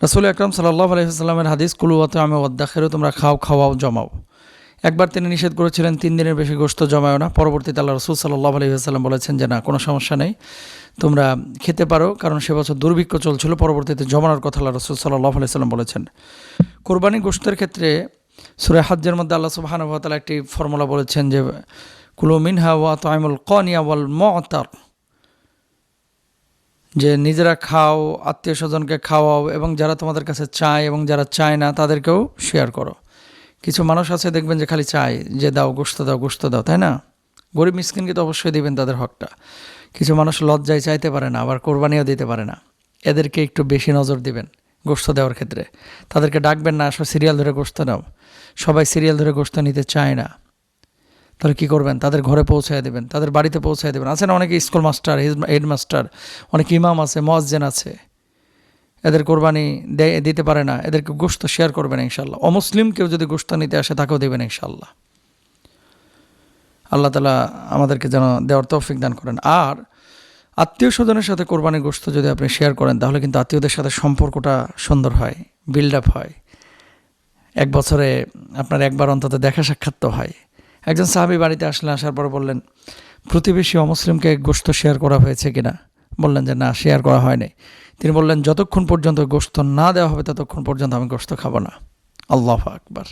রাসূল আকরাম সাল্লাল্লাহু আলাইহি ওয়াসাল্লামের হাদিস, কুলু ওয়াতআমু ওয়াদ্দাখিরু, তোমরা খাও, খাওয়াও, জমাও। একবার তিনি নিষেধ করেছিলেন 3 দিনের বেশি গোশত জমায়ও না। পরবর্তীতে আল্লাহ রাসূল সাল্লাল্লাহু আলাইহি ওয়াসাল্লাম বলেছেন যে না, কোনো সমস্যা নেই, তোমরা খেতে পারো, কারণ সে বছর দুর্ভিক্ষ চলছিল। পরবর্তীতে জমানোর কথা আল্লাহ রাসূল সাল্লাল্লাহু আলাইহি ওয়াসাল্লাম বলেছেন। কোরবানি গোশতের ক্ষেত্রে সূরা হজ্জের মধ্যে আল্লাহ সুবহানাহু ওয়া তাআলা একটি ফর্মুলা বলেছেন যে কুলু মিনহা ওয়াতআমুল কানিয়া ওয়াল মু'তার, যে নিজেরা খাও, আত্মীয় স্বজনকে খাওয়াও, এবং যারা তোমাদের কাছে চায় এবং যারা চায় না তাদেরকেও শেয়ার করো। কিছু মানুষ আছে দেখবেন যে খালি চায় যে দাও, গোশত দাও, গোশত দাও, তাই না? গরিব মিসকিনকে তো অবশ্যই দিবেন তাদের হকটা। কিছু মানুষ লজ্জায় চাইতে পারে না, আবার কোরবানিও দিতে পারে না। এদেরকে একটু বেশি নজর দিবেন গোশত দেওয়ার ক্ষেত্রে। তাদেরকে ডাকবেন না, আসলে সিরিয়াল ধরে গোশত নাও। সবাই সিরিয়াল ধরে গোশত নিতে চায় না, তাহলে কী করবেন? তাদের ঘরে পৌঁছায় দেবেন, তাদের বাড়িতে পৌঁছায় দেবেন। আছে না অনেকে স্কুল মাস্টার, হেডমাস্টার, অনেক ইমাম আছে, মুয়াজ্জিন আছে, এদের কোরবানি দিতে পারে না, এদেরকে গোশত শেয়ার করবেন ইনশাল্লাহ। অমুসলিম কেউ যদি গোশত নিতে আসে তাকেও দেবেন ইনশাল্লাহ। আল্লাহ তাআলা আমাদেরকে যেন দেওয়ার তৌফিক দান করেন। আর আত্মীয় স্বজনের সাথে কোরবানির গোশত যদি আপনি শেয়ার করেন, তাহলে কিন্তু আত্মীয়দের সাথে সম্পর্কটা সুন্দর হয়, বিল্ড আপ হয়। এক বছরে আপনার একবার অন্তত দেখা সাক্ষাৎ তো হয়। একজন সাহাবী বাড়িতে আসলেন, আসার পর বললেন, প্রতিবেশী অমুসলিমকে গোশত শেয়ার করা হয়েছে কিনা? বললেন যে না, শেয়ার করা হয়নি। তিনি বললেন, যতক্ষণ পর্যন্ত গোশত না দেওয়া হবে ততক্ষণ পর্যন্ত আমি গোশত খাবো না। আল্লাহু আকবার।